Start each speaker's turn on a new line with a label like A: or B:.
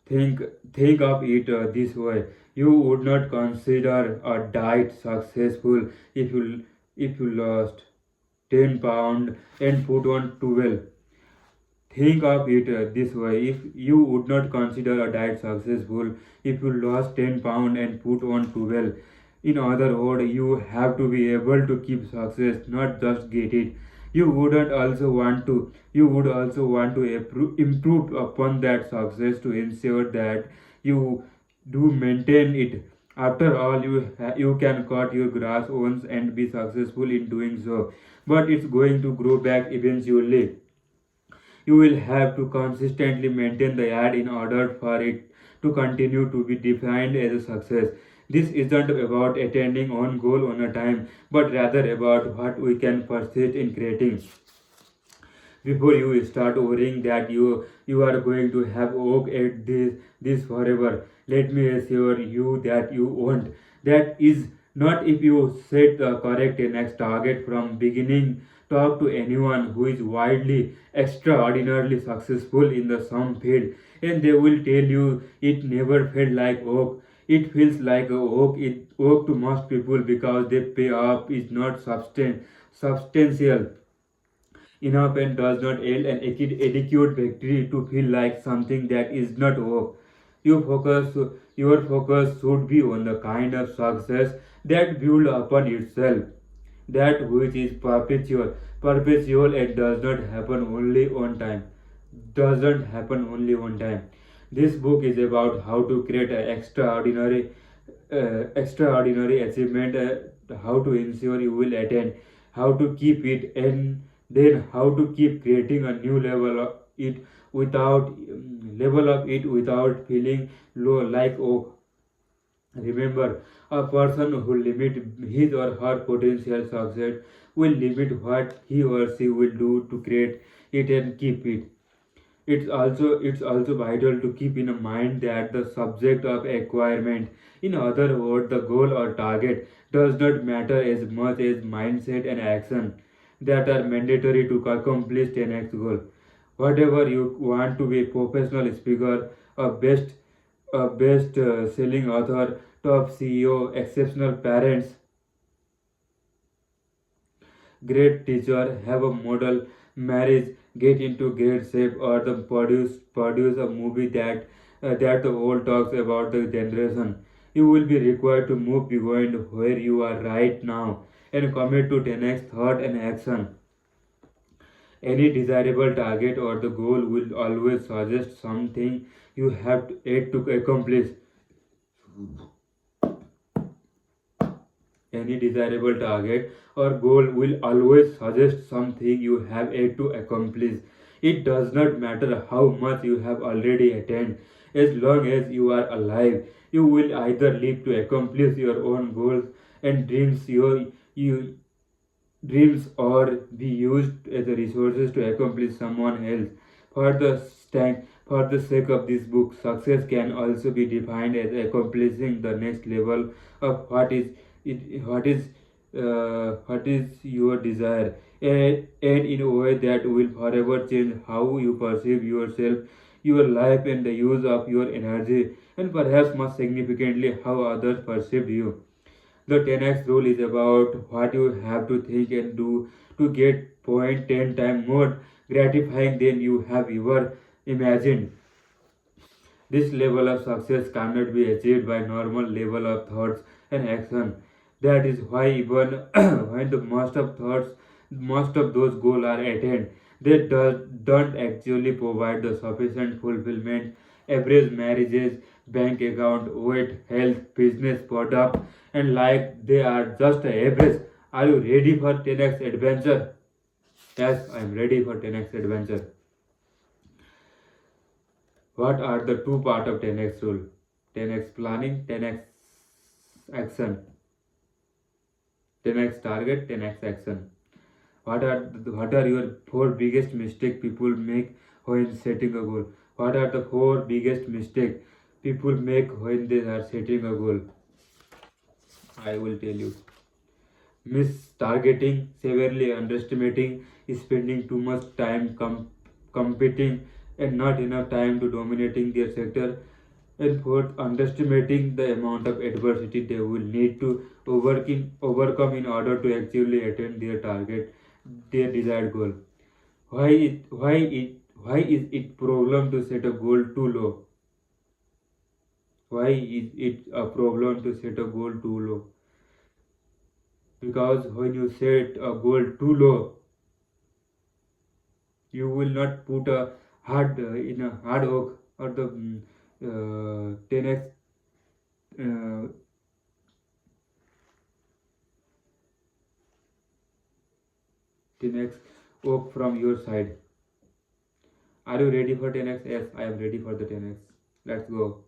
A: Think think of it this way. You would not consider a diet successful if you lost 10 pound and put on 12. Think of it this way. If you would not consider a diet successful if you lost 10 pound and put on 12. In other words, you have to be able to keep success, not just get it. You would also want to improve upon that success to ensure that you do maintain it. After all, you can cut your grass once and be successful in doing so, but it's going to grow back eventually. You will have to consistently maintain the ad in order for it to continue to be defined as a success. This isn't about attaining one goal on a time, but rather about what we can persist in creating. Before you start worrying that you are going to have work at this forever, let me assure you that you won't. That is not if you set the correct next target from beginning. Talk to anyone who is widely extraordinarily successful in the some field and they will tell you it never felt like work. It feels like a work to most people because the payoff is not substantial enough and does not yield an adequate victory to feel like something that is not work. Your focus, your focus should be on the kind of success that builds upon itself, that which is perpetual and doesn't happen only one time. This book is about how to create an extraordinary achievement, how to ensure you will attain, how to keep it, and then how to keep creating a new level of it without feeling low like oh. Remember, a person who limits his or her potential success will limit what he or she will do to create it and keep it. It's also vital to keep in mind that the subject of acquirement, in other words, the goal or target, does not matter as much as mindset and action that are mandatory to accomplish the next goal. Whatever you want to be, professional speaker, a best selling author, top CEO, exceptional parents, great teacher, have a model marriage, get into great shape, or the produce a movie that the world talks about the generation. You will be required to move beyond where you are right now and commit to 10x thought and action. Any desirable target or the goal will always suggest something you have yet to accomplish. Any desirable target or goal will always suggest something you have yet to accomplish. It does not matter how much you have already attained. As long as you are alive, you will either live to accomplish your own goals and dreams or be used as a resources to accomplish someone else. For the for the sake of this book, success can also be defined as accomplishing the next level of what is your desire, and in a way that will forever change how you perceive yourself, your life, and the use of your energy, and perhaps most significantly how others perceive you. The 10x rule is about what you have to think and do to get point 10 times more gratifying than you have ever imagined. This level of success cannot be achieved by normal level of thoughts and action. That is why even when the most of those goals are attained, they don't actually provide the sufficient fulfillment. Average marriages, bank account, weight, health, business product, and like they are just average. Are you ready for 10x adventure? Yes, I am ready for 10x adventure. What are the two part of 10x rule? 10x planning, 10x action. 10x target, 10x action. What are your four biggest mistake people make when setting a goal? What are the four biggest mistake people make when they are setting a goal? I will tell you. Mistargeting, severely underestimating, spending too much time competing and not enough time to dominating their sector, And fourth, underestimating the amount of adversity they will need to overcome in order to actually attain their target, their desired goal. Why is it problem to set a goal too low? Why is it a problem to set a goal too low? Because when you set a goal too low, you will not put a hard in a hard work or the 10x uh, 10x work from your side. Are you ready for 10x? Yes, I am ready for the 10x. Let's go.